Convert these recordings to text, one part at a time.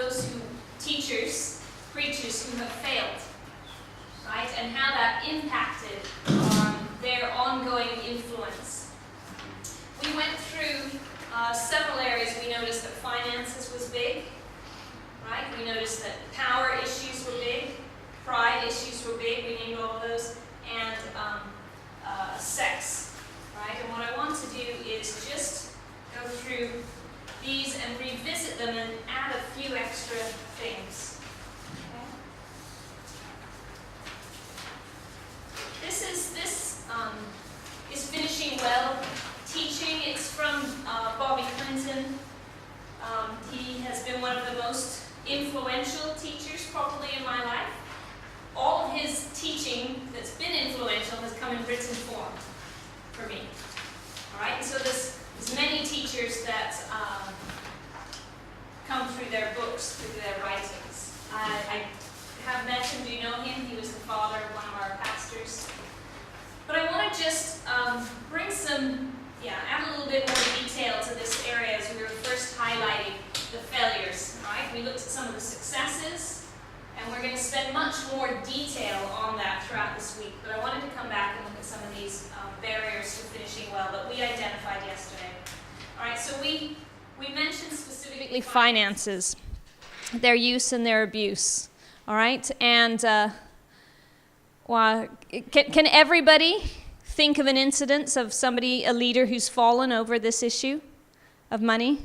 those teachers, preachers who have failed, right? And how that impacted their ongoing influence. We went through several areas. We noticed that finances was big, right? We noticed that power issues were big, pride issues were big, we named all of those, and sex, right? And what I want to do is just go through these and revisit them and add a few extra things. Okay? This is Finishing Well teaching. It's from Bobby Clinton. He has been one of the most influential teachers probably in my life. All of his teaching that's been influential has come in written form for me. All right, and so there's many teachers that come through their books, through their writings. I have met him. Do you know him? He was the father of one of our pastors. But I want to just bring add a little bit more detail to this area as we were first highlighting the failures. All right, we looked at some of the successes, and we're going to spend much more detail on that throughout this week. But I wanted to come back and look at some of these barriers to finishing well that we identified yesterday. All right, so we mentioned specifically finances, their use and their abuse. All right, and can everybody think of an incidence of somebody, a leader who's fallen over this issue of money?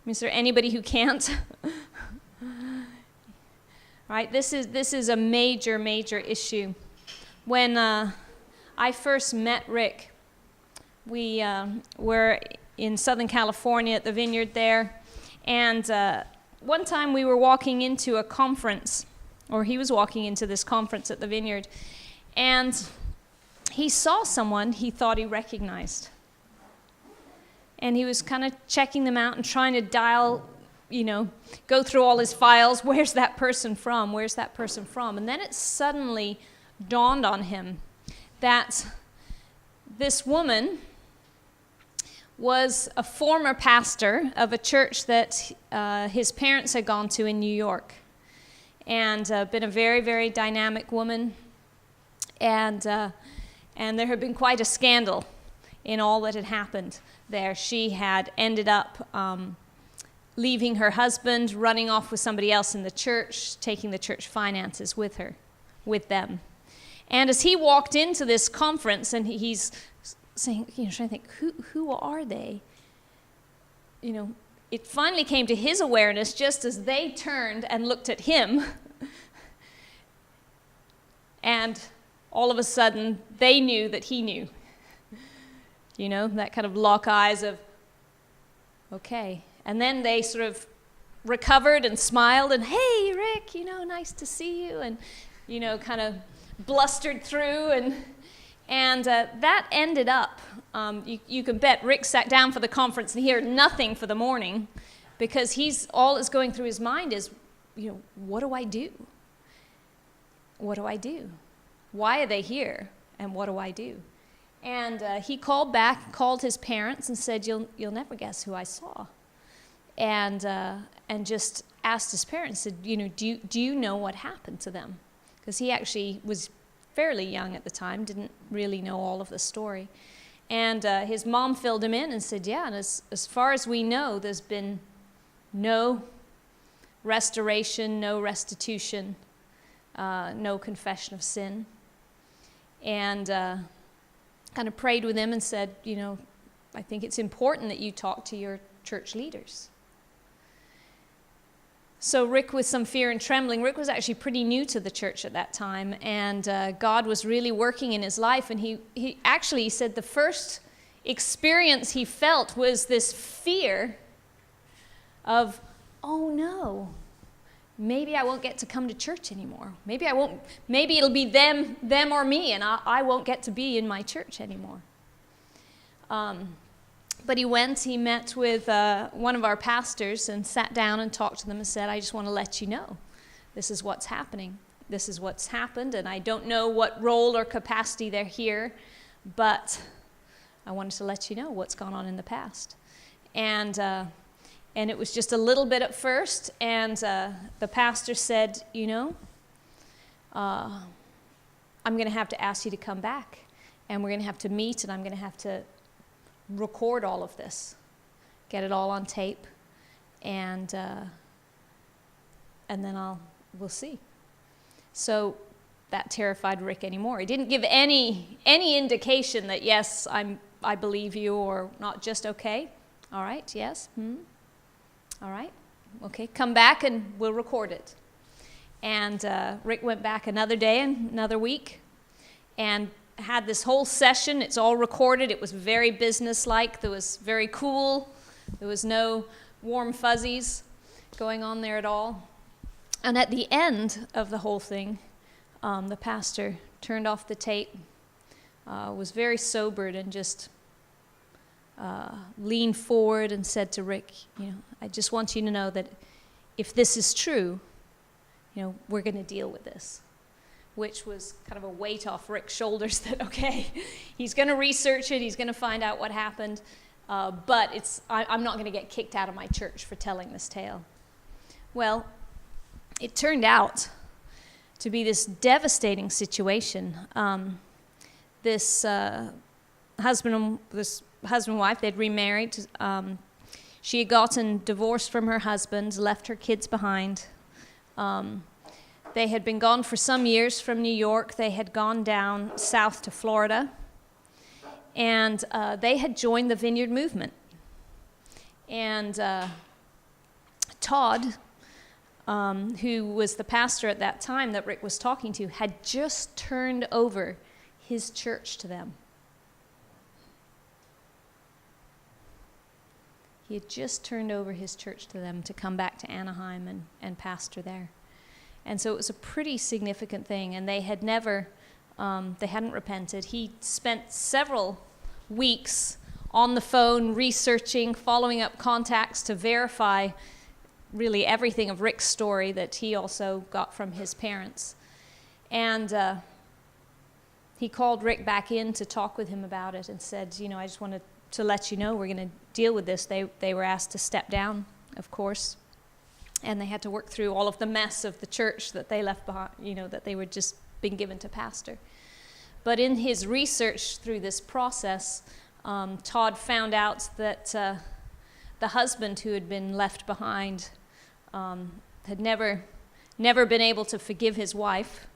Is there anybody who can't? Right, this is a major issue. When I first met Rick, we were in Southern California at the vineyard there, and one time we were walking into a conference, or he was walking into this conference at the vineyard, and he saw someone he thought he recognized. And he was kind of checking them out and trying to dial, go through all his files. Where's that person from? Where's that person from? And then it suddenly dawned on him that this woman was a former pastor of a church that his parents had gone to in New York. And been a very, very dynamic woman. And there had been quite a scandal in all that had happened there. She had ended up leaving her husband, running off with somebody else in the church, taking the church finances with them. And as he walked into this conference, and he's saying, trying to think, who are they? It finally came to his awareness just as they turned and looked at him. And all of a sudden, they knew that he knew. That kind of lock eyes of, okay. And then they sort of recovered and smiled and, hey, Rick, nice to see you. And, kind of blustered through. And that ended up, you can bet Rick sat down for the conference and he heard nothing for the morning, because all that's going through his mind is, what do I do? What do I do? Why are they here? And what do I do? And he called his parents and said, you'll never guess who I saw. And just asked his parents, said, do you know what happened to them? Because he actually was fairly young at the time, didn't really know all of the story. And his mom filled him in and said, yeah, and as far as we know, there's been no restoration, no restitution, no confession of sin. And kind of prayed with him and said, I think it's important that you talk to your church leaders. So Rick, with some fear and trembling, Rick was actually pretty new to the church at that time, and God was really working in his life. And he actually said the first experience he felt was this fear of, oh no, maybe I won't get to come to church anymore. Maybe it'll be them or me, and I won't get to be in my church anymore. But he met with one of our pastors and sat down and talked to them and said, I just want to let you know, this is what's happening. This is what's happened, and I don't know what role or capacity they're here, but I wanted to let you know what's gone on in the past. And And it was just a little bit at first, and the pastor said, I'm going to have to ask you to come back, and we're going to have to meet, and I'm going to have to record all of this, get it all on tape, and then we'll see. So that terrified Rick anymore. He didn't give any indication that, yes, I believe you, or not just okay. All right, yes, all right, okay, come back and we'll record it. And Rick went back another day and another week and had this whole session. It's all recorded. It was very businesslike. There was very cool. There was no warm fuzzies going on there at all. And at the end of the whole thing, the pastor turned off the tape, was very sobered, and just leaned forward and said to Rick, I just want you to know that if this is true, we're going to deal with this, which was kind of a weight off Rick's shoulders that, okay, he's going to research it, he's going to find out what happened, but I'm not going to get kicked out of my church for telling this tale. Well, it turned out to be this devastating situation. This husband and wife, they'd remarried. She had gotten divorced from her husband, left her kids behind. They had been gone for some years from New York. They had gone down south to Florida, and they had joined the Vineyard movement. And Todd, who was the pastor at that time that Rick was talking to, had just turned over his church to them. He had just turned over his church to them to come back to Anaheim and pastor there. And so it was a pretty significant thing, and they had never, they hadn't repented. He spent several weeks on the phone researching, following up contacts to verify really everything of Rick's story that he also got from his parents. And he called Rick back in to talk with him about it and said, I just wanted to let you know we're going to deal with this. They were asked to step down, of course, and they had to work through all of the mess of the church that they left behind, that they were just being given to pastor. But in his research through this process, Todd found out that the husband who had been left behind had never been able to forgive his wife,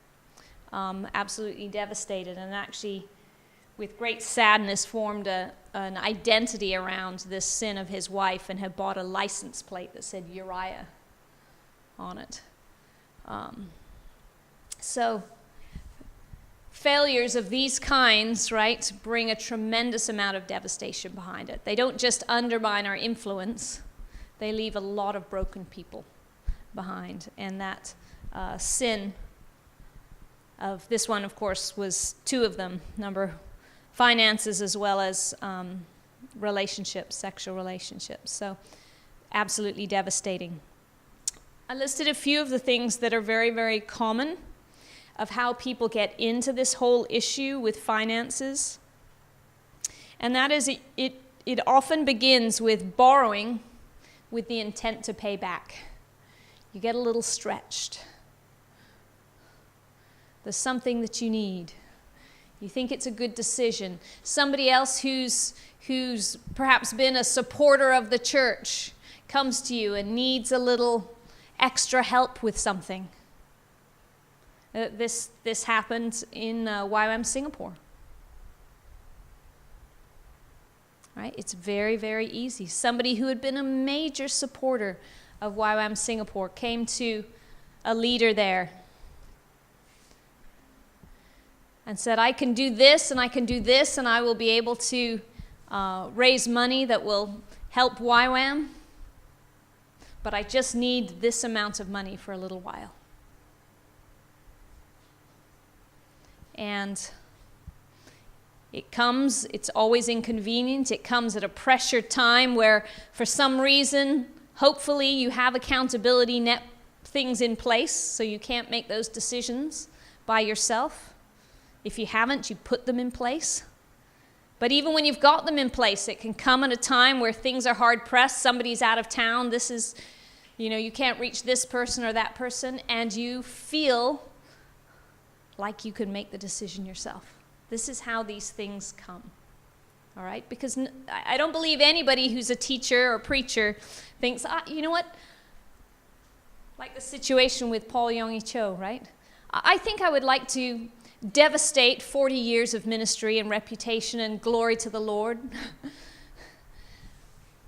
absolutely devastated, and actually with great sadness formed an identity around this sin of his wife and had bought a license plate that said Uriah on it. So failures of these kinds, right, bring a tremendous amount of devastation behind it. They don't just undermine our influence, they leave a lot of broken people behind. And that sin of this one, of course, was two of them. Finances as well as relationships, sexual relationships. So absolutely devastating. I listed a few of the things that are very, very common of how people get into this whole issue with finances. And that is, it often begins with borrowing with the intent to pay back. You get a little stretched. There's something that you need. You think it's a good decision. Somebody else who's perhaps been a supporter of the church comes to you and needs a little extra help with something. This happened in YWAM Singapore. Right? It's very, very easy. Somebody who had been a major supporter of YWAM Singapore came to a leader there and said, I can do this and I can do this and I will be able to raise money that will help YWAM, but I just need this amount of money for a little while. And it's always inconvenient. It comes at a pressured time where for some reason, hopefully you have accountability net things in place so you can't make those decisions by yourself. If you haven't, you put them in place. But even when you've got them in place, it can come at a time where things are hard pressed, somebody's out of town, this is, you can't reach this person or that person, and you feel like you could make the decision yourself. This is how these things come. All right? Because I don't believe anybody who's a teacher or preacher thinks, you know what? Like the situation with Paul Yonggi Cho, right? I think I would like to devastate 40 years of ministry and reputation and glory to the Lord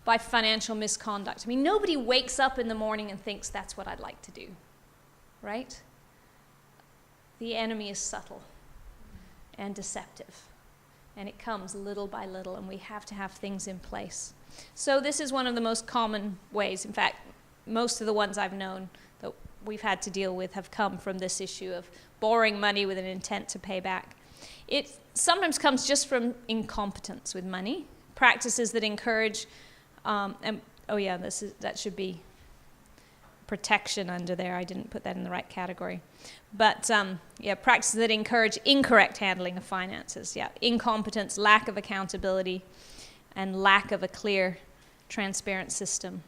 by financial misconduct. I mean, nobody wakes up in the morning and thinks that's what I'd like to do, right? The enemy is subtle and deceptive. And it comes little by little, and we have to have things in place. So this is one of the most common ways. In fact, most of the ones I've known that we've had to deal with have come from this issue of borrowing money with an intent to pay back. It sometimes comes just from incompetence with money, practices that encourage, that should be protection under there. I didn't put that in the right category. But practices that encourage incorrect handling of finances. Yeah, incompetence, lack of accountability, and lack of a clear, transparent system.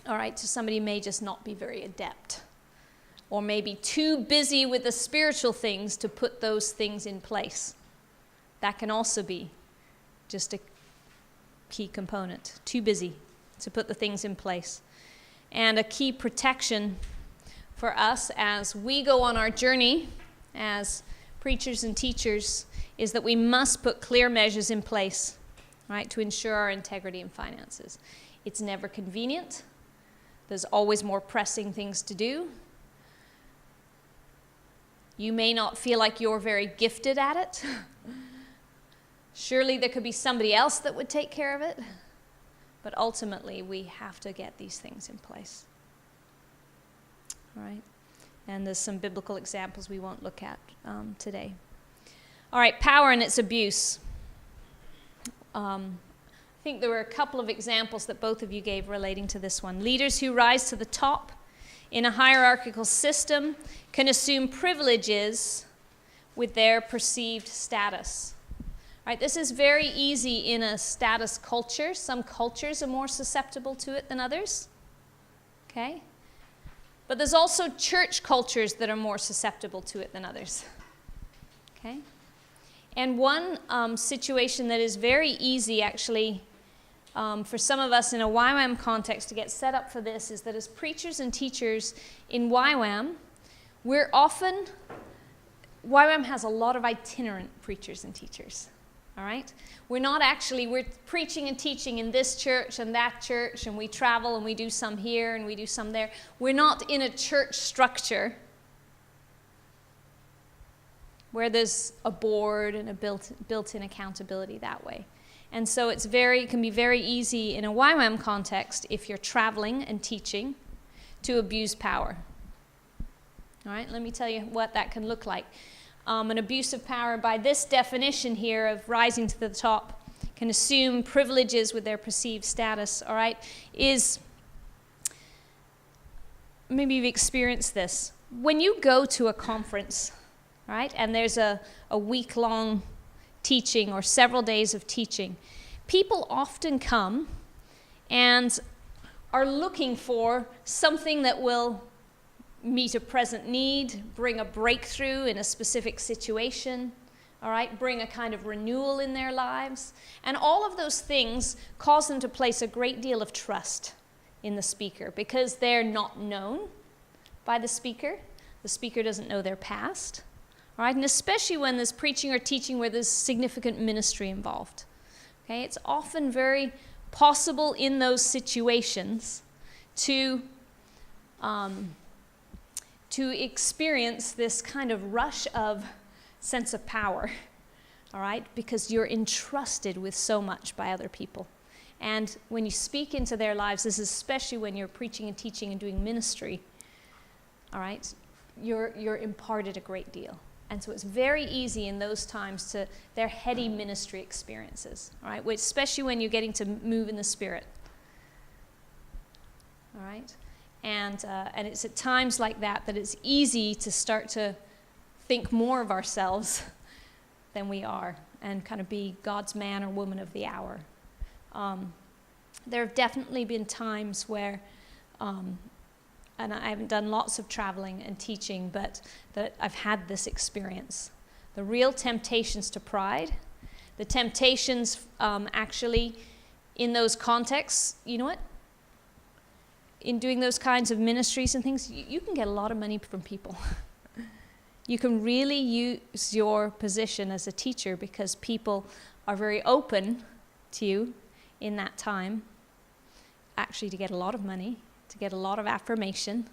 All right, so somebody may just not be very adept, or maybe too busy with the spiritual things to put those things in place. That can also be just a key component. Too busy to put the things in place. And a key protection for us as we go on our journey as preachers and teachers is that we must put clear measures in place, right, to ensure our integrity in finances. It's never convenient. There's always more pressing things to do. You may not feel like you're very gifted at it. Surely there could be somebody else that would take care of it. But ultimately, we have to get these things in place. All right? And there's some biblical examples we won't look at today. All right, power and its abuse. I think there were a couple of examples that both of you gave relating to this one. Leaders who rise to the top in a hierarchical system can assume privileges with their perceived status. Right, this is very easy in a status culture. Some cultures are more susceptible to it than others. Okay? But there's also church cultures that are more susceptible to it than others. Okay? And one situation that is very easy, actually, for some of us in a YWAM context to get set up for this is that as preachers and teachers in YWAM, YWAM has a lot of itinerant preachers and teachers. All right? We're preaching and teaching in this church and that church, and we travel and we do some here and we do some there. We're not in a church structure where there's a board and a built-in accountability that way. And so it can be very easy in a YWAM context, if you're traveling and teaching, to abuse power. All right? Let me tell you what that can look like. An abuse of power, by this definition here of rising to the top, can assume privileges with their perceived status, all right, is, maybe you've experienced this. When you go to a conference, right, and there's a week-long teaching or several days of teaching, people often come and are looking for something that will meet a present need, bring a breakthrough in a specific situation, all right, bring a kind of renewal in their lives. And all of those things cause them to place a great deal of trust in the speaker because they're not known by the speaker. The speaker doesn't know their past, all right, and especially when there's preaching or teaching where there's significant ministry involved. Okay, it's often very possible in those situations to experience this kind of rush of sense of power, all right, because you're entrusted with so much by other people. And when you speak into their lives, this is especially when you're preaching and teaching and doing ministry, all right, you're imparted a great deal. And so it's very easy in those times they're heady ministry experiences, all right, especially when you're getting to move in the Spirit, all right? And it's at times like that it's easy to start to think more of ourselves than we are. and kind of be God's man or woman of the hour. There have definitely been times where, and I haven't done lots of traveling and teaching, but that I've had this experience. The real temptations to pride, the temptations actually in those contexts, you know what? In doing those kinds of ministries and things, you can get a lot of money from people. You can really use your position as a teacher because people are very open to you in that time, actually to get a lot of money, to get a lot of affirmation,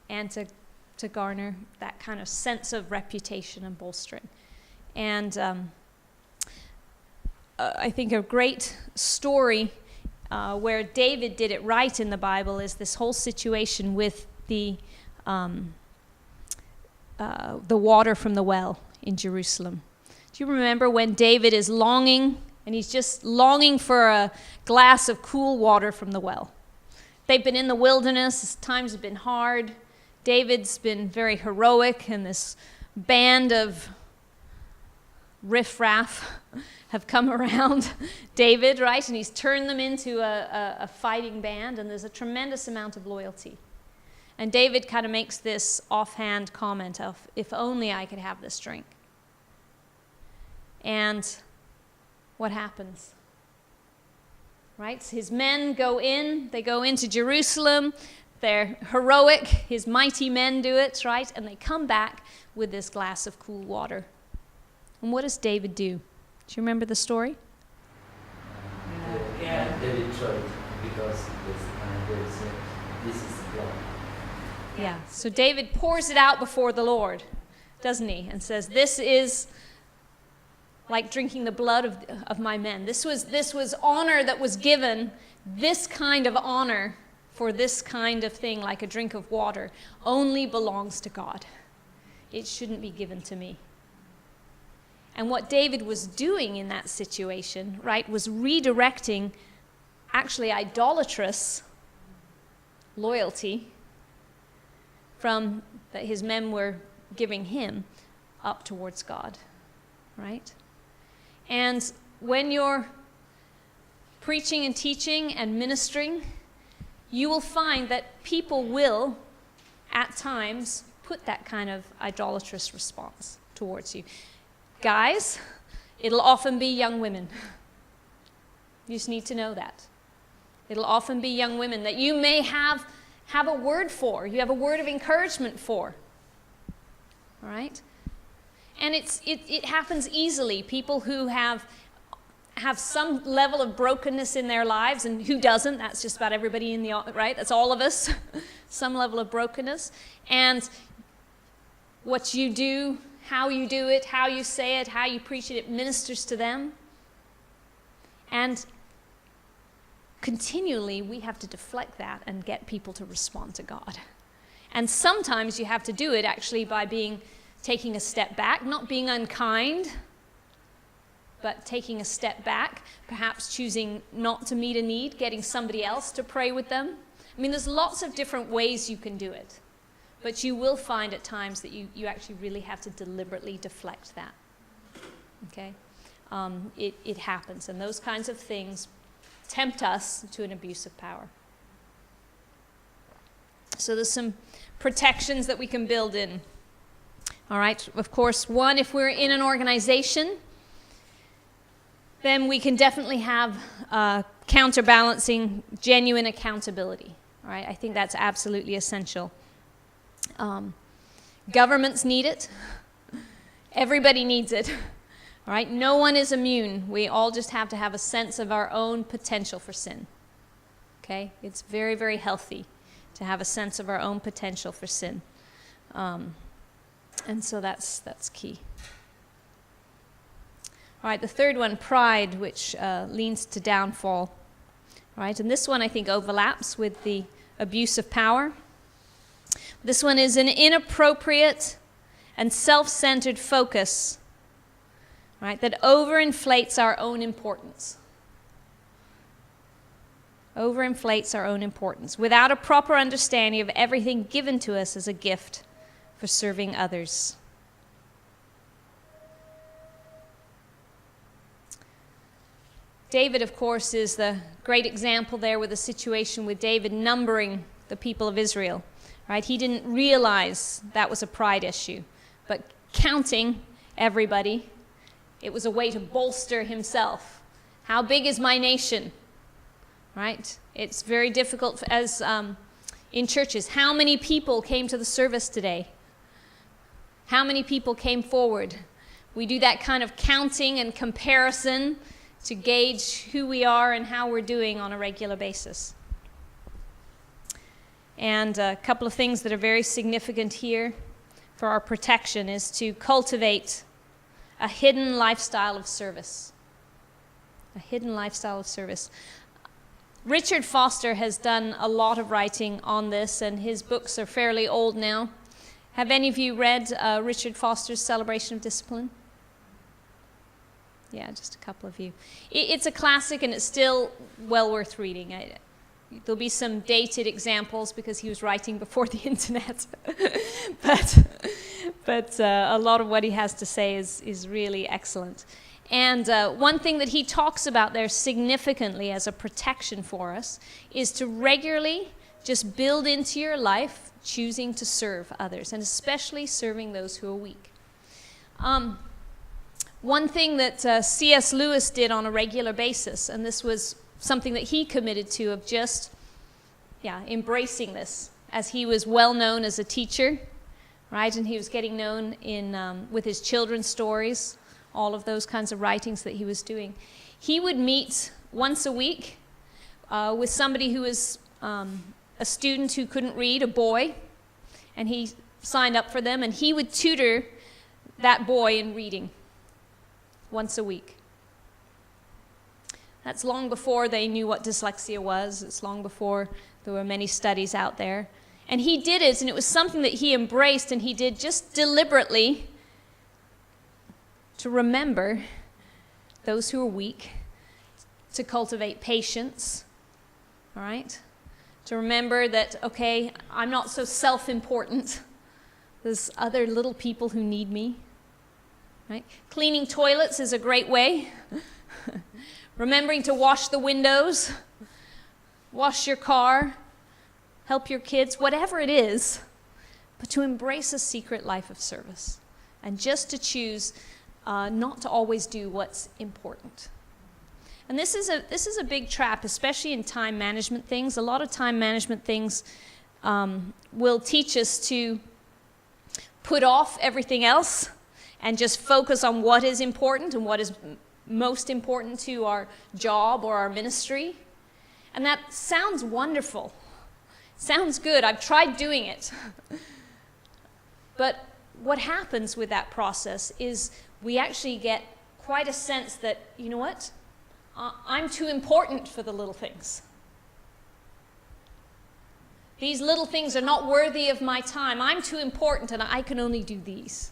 and to garner that kind of sense of reputation and bolstering. And I think a great story where David did it right in the Bible is this whole situation with the water from the well in Jerusalem. Do you remember when David is longing, and he's just longing for a glass of cool water from the well? They've been in the wilderness, times have been hard. David's been very heroic, and this band of riffraff have come around David, right? And he's turned them into a fighting band, and there's a tremendous amount of loyalty. And David kind of makes this offhand comment of, if only I could have this drink. And what happens? Right? So his men go in, they go into Jerusalem, they're heroic, his mighty men do it, right? And they come back with this glass of cool water. And what does David do? Do you remember the story? Yeah, David tried because David said, this is blood. Yeah, so David pours it out before the Lord, doesn't he? And says, this is like drinking the blood of my men. This was honor that was given. This kind of honor for this kind of thing, like a drink of water, only belongs to God. It shouldn't be given to me. And what David was doing in that situation, right, was redirecting actually idolatrous loyalty from that his men were giving him up towards God, right? And when you're preaching and teaching and ministering, you will find that people will, at times, put that kind of idolatrous response towards you. Guys, it'll often be young women. You just need to know that. It'll often be young women that you may have a word for. You have a word of encouragement for. All right? And it happens easily. People who have some level of brokenness in their lives, and who doesn't? That's just about everybody in the, right? That's all of us. Some level of brokenness. And what you do, how you do it, how you say it, how you preach it, it ministers to them. And continually, we have to deflect that and get people to respond to God. And sometimes you have to do it actually by taking a step back, not being unkind, but taking a step back, perhaps choosing not to meet a need, getting somebody else to pray with them. I mean, there's lots of different ways you can do it. But you will find at times that you actually really have to deliberately deflect that. Okay? It happens. And those kinds of things tempt us to an abuse of power. So there's some protections that we can build in. All right? Of course, one, if we're in an organization, then we can definitely have counterbalancing genuine accountability. All right? I think that's absolutely essential. Governments need it. Everybody needs it. All right? No one is immune. We all just have to have a sense of our own potential for sin. Okay? It's very, very healthy to have a sense of our own potential for sin. And so that's key. All right, the third one, pride, which leads to downfall. All right, and this one I think overlaps with the abuse of power. This one is an inappropriate and self-centered focus, right, that overinflates our own importance. Overinflates our own importance without a proper understanding of everything given to us as a gift for serving others. David, of course, is the great example there with the situation with David numbering the people of Israel. Right? He didn't realize that was a pride issue, but counting everybody, it was a way to bolster himself. How big is my nation? Right? It's very difficult as in churches. How many people came to the service today? How many people came forward? We do that kind of counting and comparison to gauge who we are and how we're doing on a regular basis. And a couple of things that are very significant here for our protection is to cultivate a hidden lifestyle of service. A hidden lifestyle of service. Richard Foster has done a lot of writing on this, and his books are fairly old now. Have any of you read Richard Foster's Celebration of Discipline? Yeah, just a couple of you. It's a classic, and it's still well worth reading. There'll be some dated examples because he was writing before the internet. but a lot of what he has to say is really excellent. And one thing that he talks about there significantly as a protection for us is to regularly just build into your life choosing to serve others, and especially serving those who are weak. One thing that C.S. Lewis did on a regular basis, and this was something that he committed to, of just embracing this, as he was well known as a teacher, right? And he was getting known in with his children's stories, all of those kinds of writings that he was doing. He would meet once a week with somebody who was a student who couldn't read, a boy, and he signed up for them, and he would tutor that boy in reading once a week. That's long before they knew what dyslexia was. It's long before there were many studies out there. And he did it, and it was something that he embraced, and he did just deliberately to remember those who are weak, to cultivate patience, all right? To remember that, okay, I'm not so self-important. There's other little people who need me, right? Cleaning toilets is a great way. Remembering to wash the windows, wash your car, help your kids, whatever it is, but to embrace a secret life of service and just to choose not to always do what's important. And this is a big trap, especially in time management things. A lot of time management things will teach us to put off everything else and just focus on what is important and what is most important to our job or our ministry. And that sounds wonderful. Sounds good. I've tried doing it. But what happens with that process is we actually get quite a sense that, you know what? I'm too important for the little things. These little things are not worthy of my time. I'm too important and I can only do these.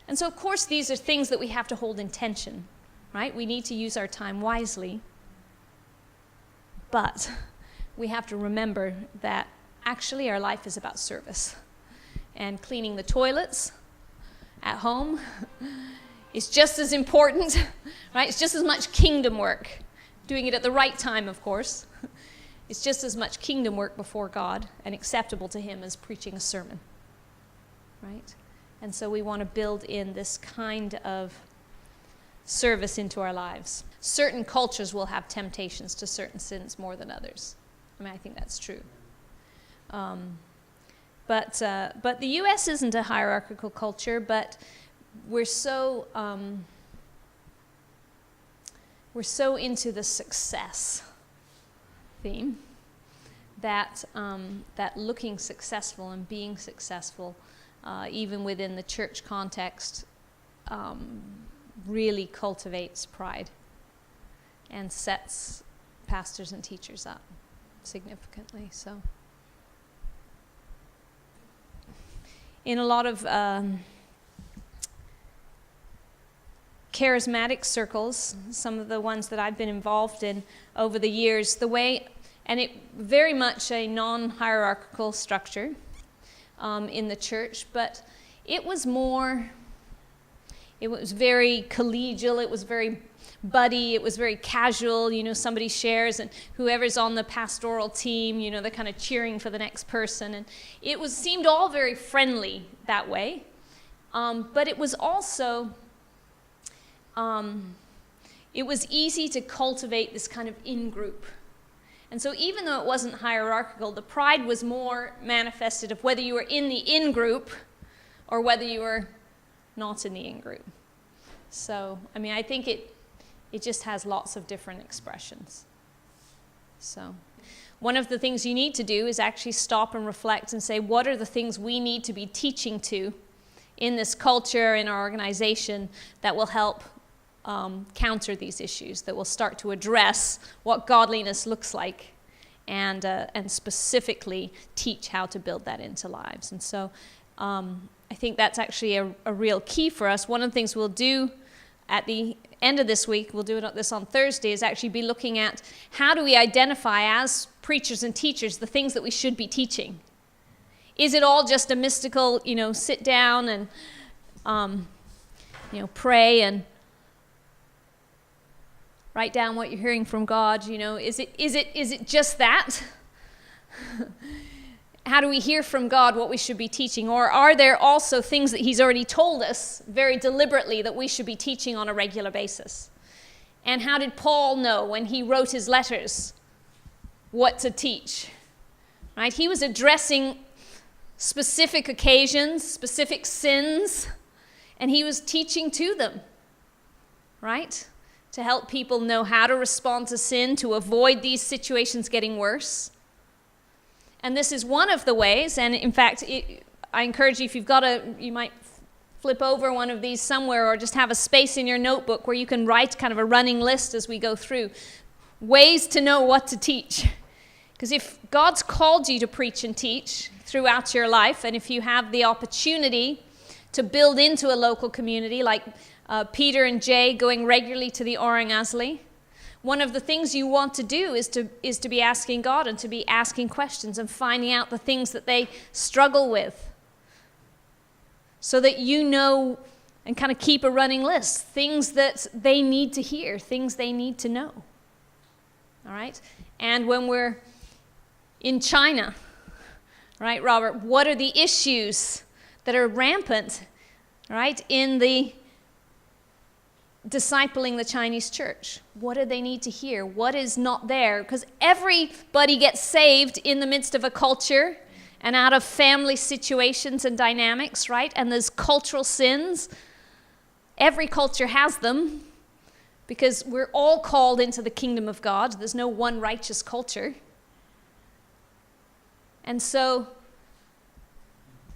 And so, of course, these are things that we have to hold in tension, right? We need to use our time wisely. But we have to remember that actually our life is about service. And cleaning the toilets at home is just as important, right? It's just as much kingdom work. Doing it at the right time, of course. It's just as much kingdom work before God and acceptable to Him as preaching a sermon, right? And so we want to build in this kind of service into our lives. Certain cultures will have temptations to certain sins more than others. I mean, I think that's true. But the U.S. isn't a hierarchical culture, but we're so into the success theme that looking successful and being successful, even within the church context, really cultivates pride and sets pastors and teachers up significantly. So, in a lot of charismatic circles, some of the ones that I've been involved in over the years, and it very much a non-hierarchical structure in the church, but it was more It was very collegial, it was very buddy, it was very casual, somebody shares and whoever's on the pastoral team, they're kind of cheering for the next person. And it seemed all very friendly that way. But it was also, it was easy to cultivate this kind of in-group. And so even though it wasn't hierarchical, the pride was more manifested of whether you were in the in-group or whether you were not in the in-group. So, I think it just has lots of different expressions. So, one of the things you need to do is actually stop and reflect and say, what are the things we need to be teaching to in this culture, in our organization, that will help counter these issues, that will start to address what godliness looks like and specifically teach how to build that into lives. And so I think that's actually a real key for us. One of the things we'll do at the end of this week, we'll do this on Thursday, is actually be looking at how do we identify as preachers and teachers the things that we should be teaching. Is it all just a mystical, sit down and, pray and write down what you're hearing from God? Is it just that? How do we hear from God what we should be teaching? Or are there also things that he's already told us very deliberately that we should be teaching on a regular basis? And how did Paul know when he wrote his letters what to teach? Right? He was addressing specific occasions, specific sins, and he was teaching to them, right? To help people know how to respond to sin, to avoid these situations getting worse. And this is one of the ways, and in fact, I encourage you, if you've got you might flip over one of these somewhere or just have a space in your notebook where you can write kind of a running list as we go through. Ways to know what to teach. Because if God's called you to preach and teach throughout your life, and if you have the opportunity to build into a local community, like Peter and Jay going regularly to the Orang Asli, one of the things you want to do is to be asking God and to be asking questions and finding out the things that they struggle with, so that you know and kind of keep a running list, things that they need to hear, things they need to know. All right? And when we're in China, right, Robert, what are the issues that are rampant, right, in the discipling the Chinese church? What do they need to hear? What is not there? Because everybody gets saved in the midst of a culture and out of family situations and dynamics, right? And there's cultural sins. Every culture has them because we're all called into the kingdom of God. There's no one righteous culture. And so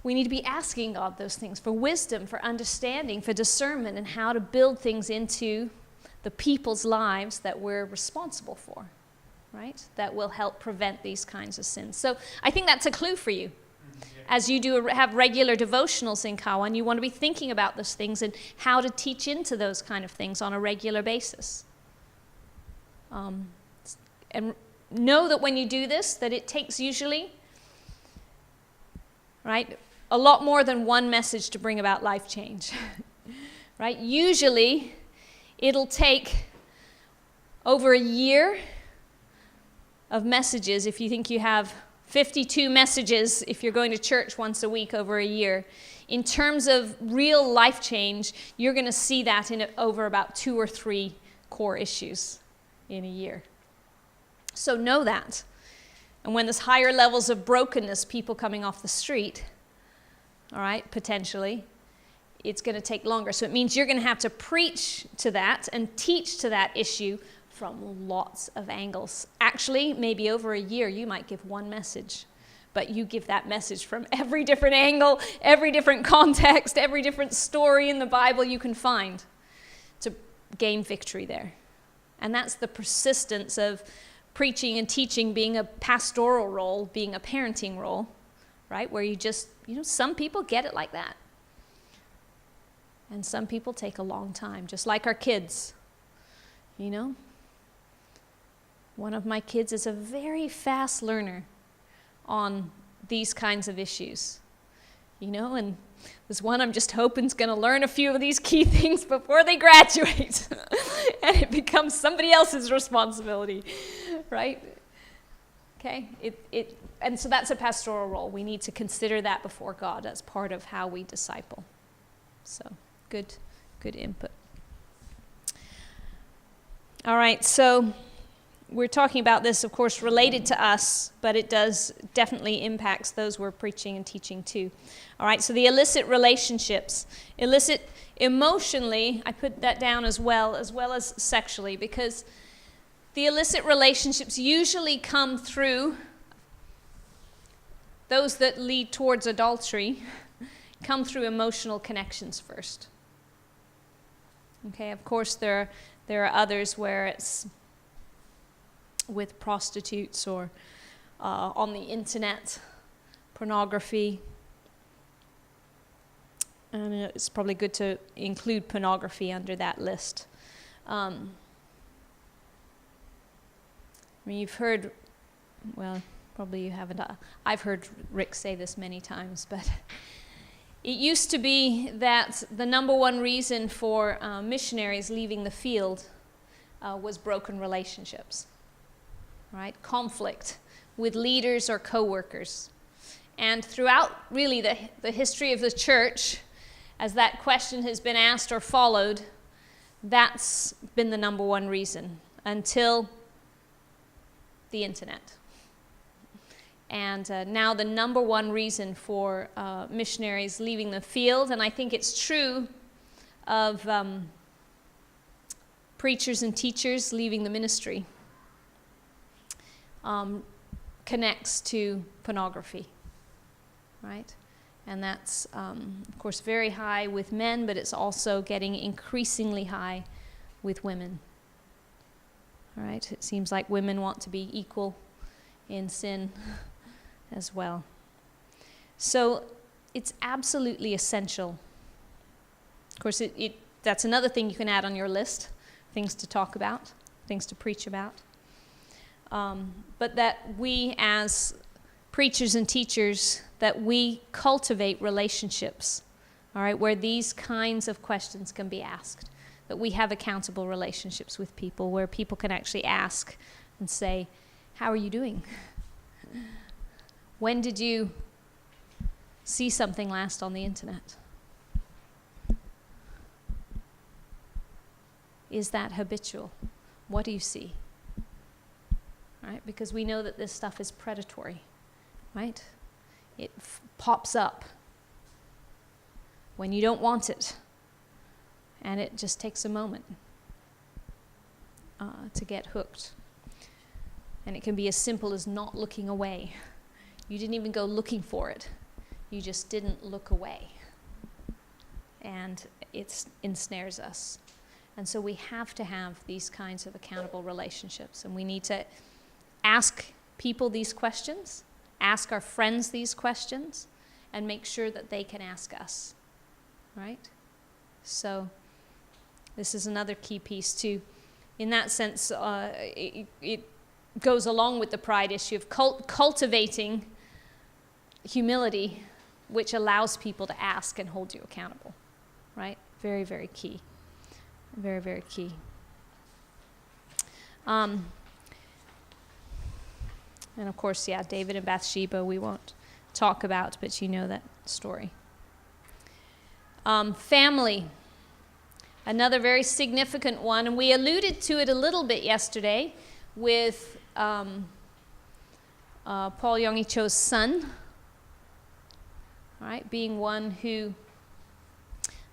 we need to be asking God those things for wisdom, for understanding, for discernment, and how to build things into the people's lives that we're responsible for, right? That will help prevent these kinds of sins. So I think that's a clue for you. As you have regular devotionals in Kawan, you want to be thinking about those things and how to teach into those kind of things on a regular basis. And know that when you do this, that it takes usually, right, a lot more than one message to bring about life change, right? Usually, it'll take over a year of messages. If you think you have 52 messages, if you're going to church once a week over a year, in terms of real life change, you're going to see that over about 2 or 3 core issues in a year. So know that. And when there's higher levels of brokenness, people coming off the street, all right, potentially, it's going to take longer. So it means you're going to have to preach to that and teach to that issue from lots of angles. Actually, maybe over a year, you might give one message, but you give that message from every different angle, every different context, every different story in the Bible you can find to gain victory there. And that's the persistence of preaching and teaching being a pastoral role, being a parenting role, right? Where you just, some people get it like that. And some people take a long time, just like our kids, One of my kids is a very fast learner on these kinds of issues. And there's one I'm just hoping is going to learn a few of these key things before they graduate. And it becomes somebody else's responsibility, right? Okay, and so that's a pastoral role. We need to consider that before God as part of how we disciple. So, good input. All right, so we're talking about this, of course, related to us, but it does definitely impacts those we're preaching and teaching to. All right, so the illicit relationships. Illicit emotionally, I put that down as well as sexually, because the illicit relationships usually come through, those that lead towards adultery, come through emotional connections first. Okay, of course there are others where it's with prostitutes or on the internet, pornography. And it's probably good to include pornography under that list. You've heard, well, probably you haven't. I've heard Rick say this many times, but it used to be that the number one reason for missionaries leaving the field was broken relationships, right? Conflict with leaders or co-workers. And throughout really the history of the church, as that question has been asked or followed, that's been the number one reason until the internet. And now the number one reason for missionaries leaving the field, and I think it's true of preachers and teachers leaving the ministry, connects to pornography, right? And that's, of course, very high with men, but it's also getting increasingly high with women. All right, it seems like women want to be equal in sin as well. So it's absolutely essential. Of course, that's another thing you can add on your list, things to talk about, things to preach about. But that we as preachers and teachers, that we cultivate relationships, all right, where these kinds of questions can be asked. That we have accountable relationships with people where people can actually ask and say, how are you doing? When did you see something last on the internet? Is that habitual? What do you see? Right? Because we know that this stuff is predatory, right? It pops up when you don't want it. And it just takes a moment to get hooked. And it can be as simple as not looking away. You didn't even go looking for it. You just didn't look away. And it ensnares us. And so we have to have these kinds of accountable relationships. And we need to ask people these questions, ask our friends these questions, and make sure that they can ask us. Right? So this is another key piece too. In that sense, it goes along with the pride issue of cultivating humility, which allows people to ask and hold you accountable, right? Very, very key. Very, very key. And of course, yeah, David and Bathsheba we won't talk about, but you know that story. Family. Another very significant one, and we alluded to it a little bit yesterday with Paul Yonggi Cho's son, right, being one who,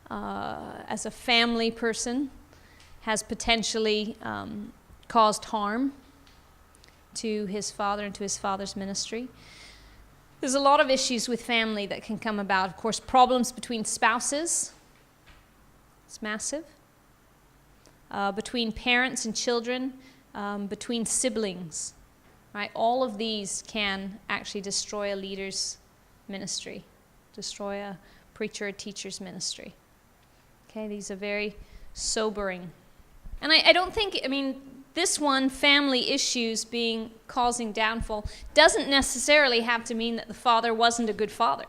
as a family person, has potentially caused harm to his father and to his father's ministry. There's a lot of issues with family that can come about. Of course, problems between spouses. It's massive. Between parents and children, between siblings, right? All of these can actually destroy a leader's ministry, destroy a preacher or teacher's ministry. Okay, these are very sobering. And I don't think, this one, family issues causing downfall, doesn't necessarily have to mean that the father wasn't a good father.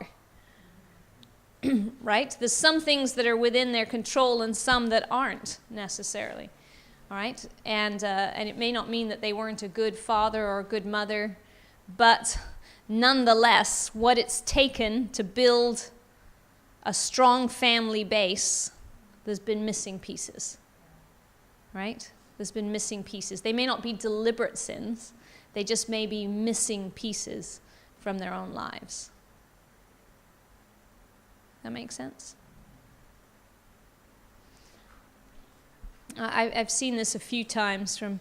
right? There's some things that are within their control and some that aren't necessarily, all right? And it may not mean that they weren't a good father or a good mother, but nonetheless, what it's taken to build a strong family base, there's been missing pieces, right? There's been missing pieces. They may not be deliberate sins. They just may be missing pieces from their own lives. That makes sense? I've seen this a few times from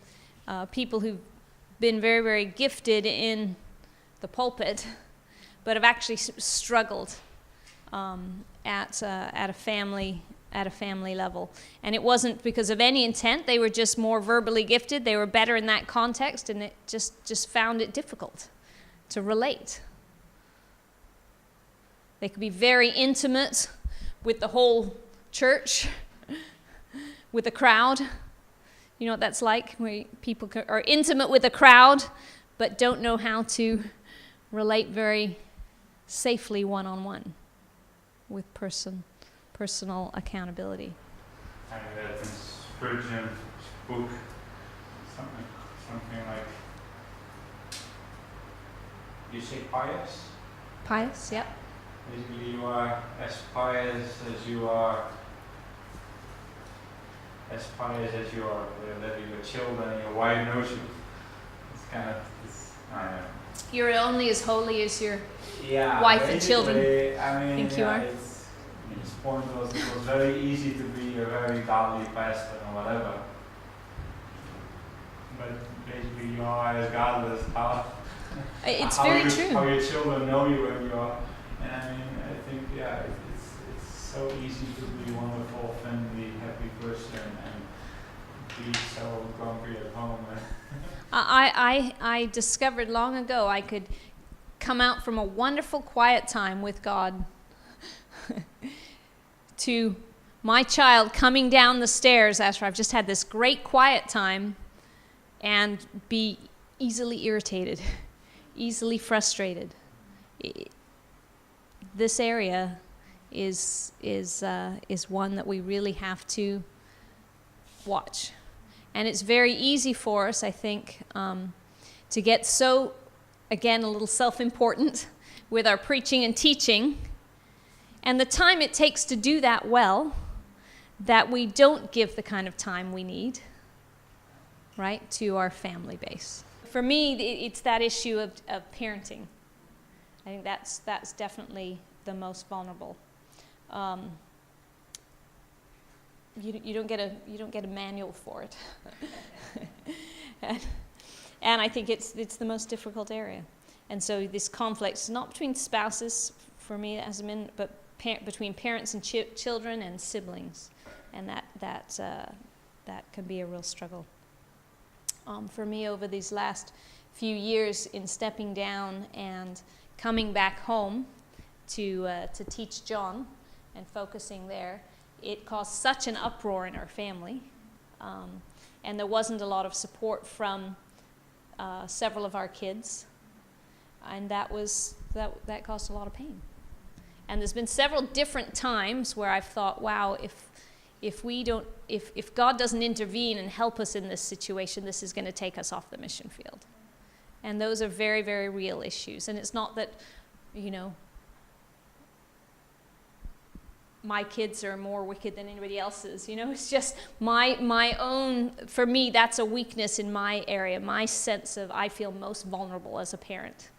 people who've been very, very gifted in the pulpit, but have actually struggled at a family level. And it wasn't because of any intent. They were just more verbally gifted. They were better in that context, and it just found it difficult to relate. They could be very intimate with the whole church, with the crowd. You know what that's like, where people are intimate with a crowd, but don't know how to relate very safely one-on-one with personal accountability. I read in Spurgeon's book something like, you say pious? Pious, yep. Basically, you are as pious as you are letting your children and your wife knows you. It's kind of, I don't know. You're only as holy as your Yeah, wife and children I mean, think you are. His point was it was very easy to be a very godly pastor or whatever. But basically you are as godless It's how very true. How your children know you and you are. And I mean, I think, it's so easy to be a wonderful, friendly, happy person and be so grumpy at home. I discovered long ago I could come out from a wonderful quiet time with God to my child coming down the stairs after I've just had this great quiet time and be easily irritated, easily frustrated. This area is one that we really have to watch. And it's very easy for us, I think, to get so, again, a little self-important with our preaching and teaching, and the time it takes to do that well, that we don't give the kind of time we need, right, to our family base. For me, it's that issue of parenting. I think that's definitely the most vulnerable. You don't get a manual for it, and I think it's the most difficult area. And so this conflict is not between spouses, for me it hasn't been, but between parents and children and siblings, and that can be a real struggle. For me, over these last few years, in stepping down and coming back home to teach John and focusing there, it caused such an uproar in our family, and there wasn't a lot of support from several of our kids, and that caused a lot of pain. And there's been several different times where I've thought, wow, if God doesn't intervene and help us in this situation, this is going to take us off the mission field. And those are very, very real issues. And it's not that, my kids are more wicked than anybody else's, it's just my own, for me, that's a weakness in my area, my sense of I feel most vulnerable as a parent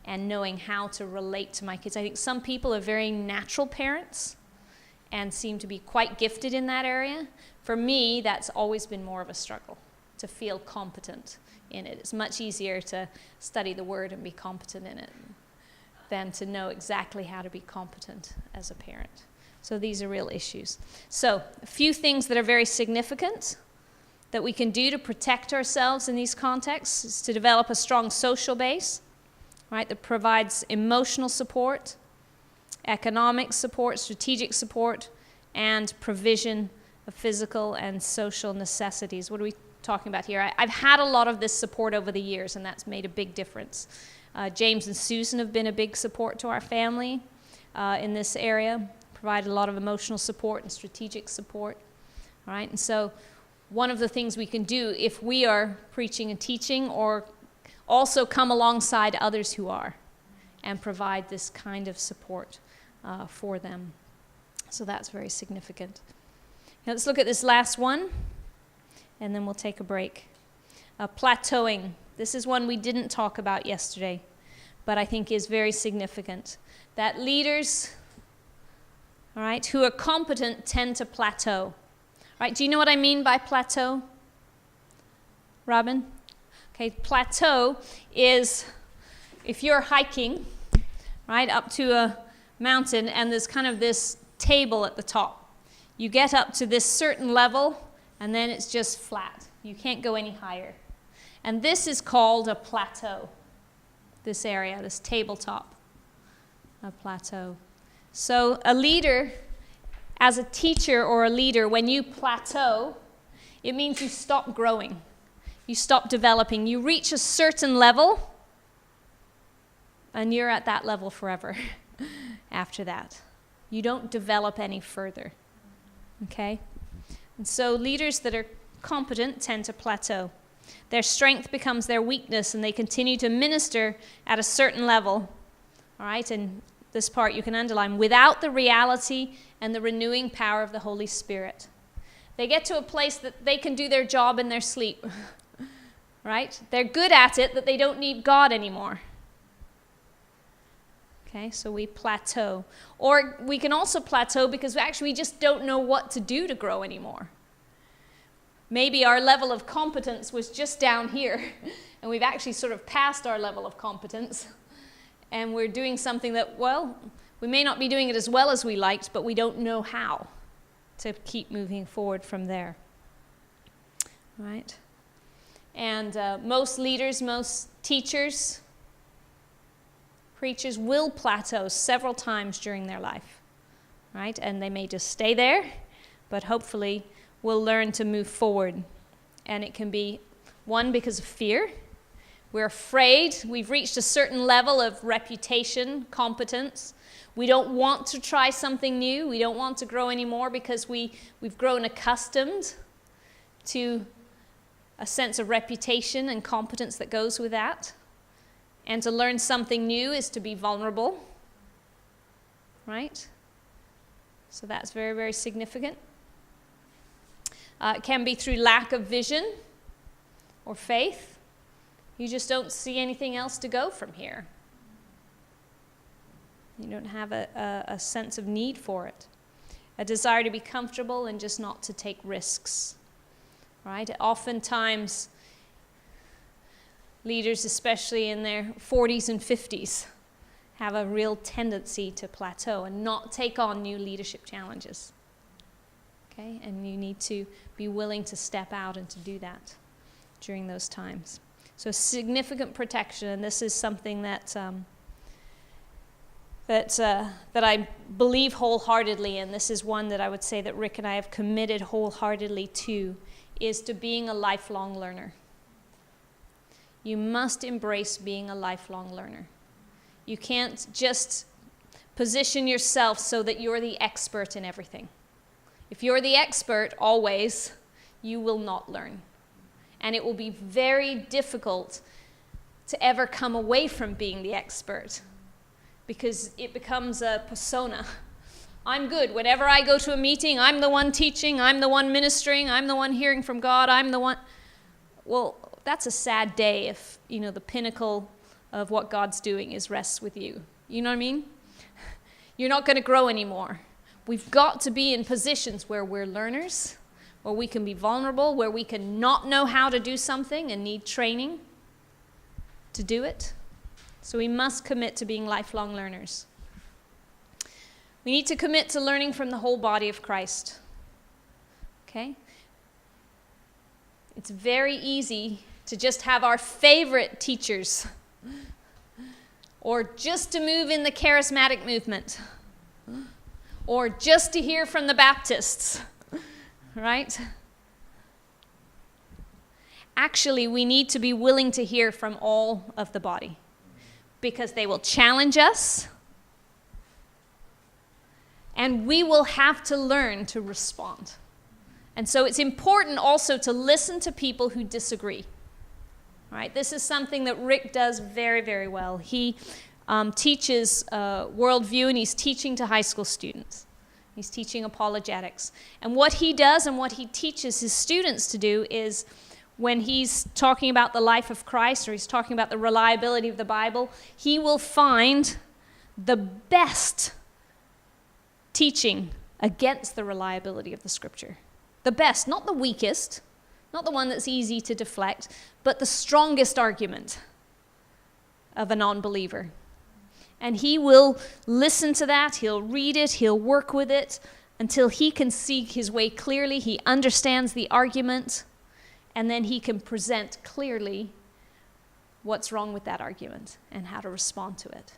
and knowing how to relate to my kids. I think some people are very natural parents and seem to be quite gifted in that area. For me, that's always been more of a struggle, to feel competent in it. It's much easier to study the Word and be competent in it than to know exactly how to be competent as a parent. So these are real issues. So a few things that are very significant that we can do to protect ourselves in these contexts is to develop a strong social base, right, that provides emotional support, economic support, strategic support, and provision of physical and social necessities. What are we talking about here? I've had a lot of this support over the years, and that's made a big difference. James and Susan have been a big support to our family in this area, provide a lot of emotional support and strategic support. All right, and so one of the things we can do if we are preaching and teaching, or also come alongside others who are and provide this kind of support for them. So that's very significant. Now let's look at this last one, and then we'll take a break. Plateauing. This is one we didn't talk about yesterday, but I think is very significant. That leaders, all right, who are competent tend to plateau. Right, do you know what I mean by plateau? Robin? Okay, plateau is if you're hiking, right, up to a mountain and there's kind of this table at the top. You get up to this certain level and then it's just flat. You can't go any higher. And this is called a plateau, this area, this tabletop, a plateau. So a leader, as a teacher or a leader, when you plateau, it means you stop growing. You stop developing. You reach a certain level, and you're at that level forever after that. You don't develop any further. Okay? And so leaders that are competent tend to plateau. Their strength becomes their weakness, and they continue to minister at a certain level. All right? And this part you can underline, without the reality and the renewing power of the Holy Spirit. They get to a place that they can do their job in their sleep. Right? They're good at it, that they don't need God anymore. Okay, so we plateau. Or we can also plateau because we just don't know what to do to grow anymore. Maybe our level of competence was just down here, and we've actually sort of passed our level of competence, and we're doing something that, well, we may not be doing it as well as we liked, but we don't know how to keep moving forward from there. Right? And most leaders, most teachers, preachers will plateau several times during their life, right? And they may just stay there, but hopefully will learn to move forward. And it can be, one, because of fear. We're afraid. We've reached a certain level of reputation, competence. We don't want to try something new. We don't want to grow anymore because we've grown accustomed to a sense of reputation and competence that goes with that. And to learn something new is to be vulnerable, right? So that's very, very significant. It can be through lack of vision or faith. You just don't see anything else to go from here. You don't have a sense of need for it. A desire to be comfortable and just not to take risks. Right? Oftentimes, leaders, especially in their 40s and 50s, have a real tendency to plateau and not take on new leadership challenges. Okay? And you need to be willing to step out and to do that during those times. So significant protection, and this is something that I believe wholeheartedly, and this is one that I would say that Rick and I have committed wholeheartedly to, is to being a lifelong learner. You must embrace being a lifelong learner. You can't just position yourself so that you're the expert in everything. If you're the expert always, you will not learn. And it will be very difficult to ever come away from being the expert because it becomes a persona. I'm good. Whenever I go to a meeting, I'm the one teaching, I'm the one ministering, I'm the one hearing from God, I'm the one. Well, that's a sad day if, the pinnacle of what God's doing is rests with you. You know what I mean? You're not going to grow anymore. We've got to be in positions where we're learners, where we can be vulnerable, where we can not know how to do something and need training to do it. So we must commit to being lifelong learners. We need to commit to learning from the whole body of Christ. Okay? It's very easy to just have our favorite teachers or just to move in the charismatic movement or just to hear from the Baptists, right? Actually, we need to be willing to hear from all of the body because they will challenge us And we will have to learn to respond. And so it's important also to listen to people who disagree. All right? This is something that Rick does very, very well. He teaches worldview, and he's teaching to high school students. He's teaching apologetics. And what he does and what he teaches his students to do is when he's talking about the life of Christ or he's talking about the reliability of the Bible, he will find the best teaching against the reliability of the Scripture. The best, not the weakest, not the one that's easy to deflect, but the strongest argument of a non-believer. And he will listen to that, he'll read it, he'll work with it until he can see his way clearly, he understands the argument, and then he can present clearly what's wrong with that argument and how to respond to it.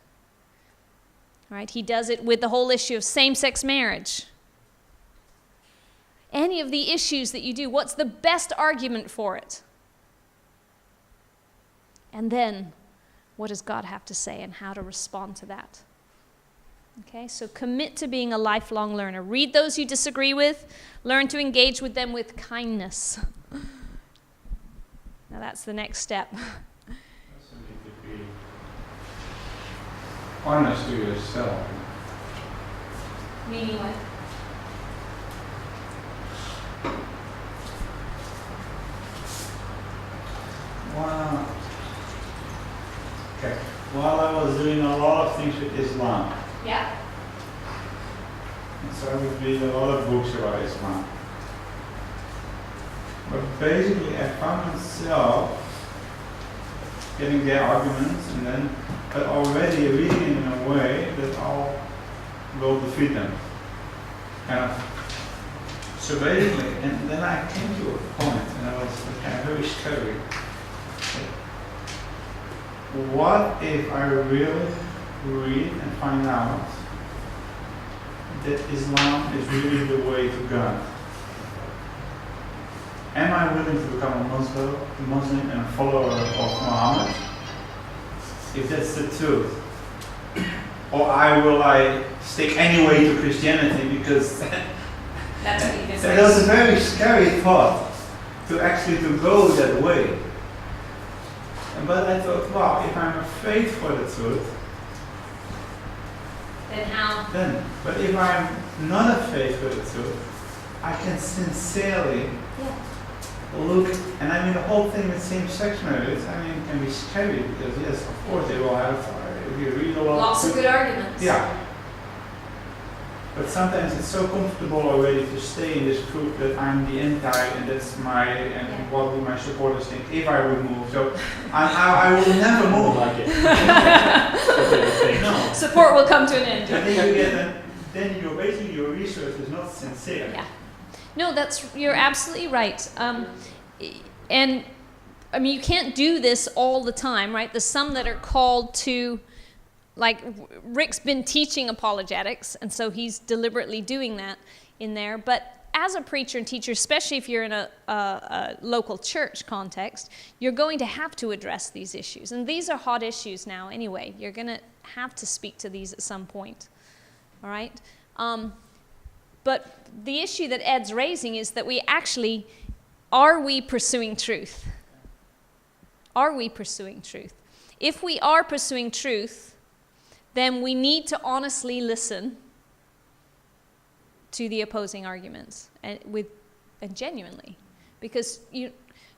All right? He does it with the whole issue of same-sex marriage. Any of the issues that you do, what's the best argument for it? And then, what does God have to say and how to respond to that? Okay, so commit to being a lifelong learner. Read those you disagree with. Learn to engage with them with kindness. Now that's the next step. You also need to be honest to yourself. Meaning what? Wow. Okay. While I was doing a lot of things with Islam, Yeah. and so I would read a lot of books about Islam. But basically, I found myself getting their arguments, but already reading it in a way that all will defeat them. Kind of. So basically, and then I came to a point, and I was kind of very scary. What if I really read and find out that Islam is really the way to God? Am I willing to become a Muslim and a follower of Muhammad? If that's the truth. Or will I stick anyway to Christianity because That's what you did. that was a very scary thought to actually to go that way. But I thought, wow, if I'm afraid for the truth, Then how? then, but if I'm not afraid for the truth, I can sincerely look, and I mean the whole thing with same-sex marriage, I mean, can be scary because yes, of course they will have, if you read a lot. Lots of good arguments. Yeah. But sometimes it's so comfortable already to stay in this group that I'm the anti, and that's what will my supporters think if I would move. So I will never move like it. No. Support will come to an end. I think you get then basically your research is not sincere. Yeah. No, you're absolutely right. And I mean, you can't do this all the time, right? There's some that are called to, like Rick's been teaching apologetics, and so he's deliberately doing that in there. But as a preacher and teacher, especially if you're in a local church context, you're going to have to address these issues. And these are hot issues now anyway. You're going to have to speak to these at some point. All right? But the issue that Ed's raising is that are we pursuing truth? Are we pursuing truth? If we are pursuing truth, then we need to honestly listen to the opposing arguments and genuinely, because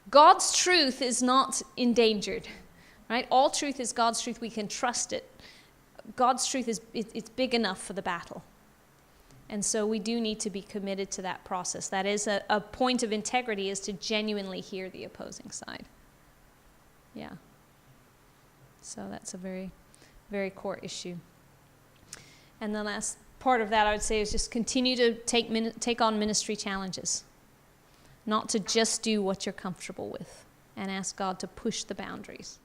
God's truth is not endangered, right? All truth is God's truth. We can trust it. God's truth it's big enough for the battle. And so we do need to be committed to that process. That is a point of integrity, is to genuinely hear the opposing side. Yeah. So that's a very, very core issue. And the last part of that, I would say, is just continue to take on ministry challenges. Not to just do what you're comfortable with, and ask God to push the boundaries.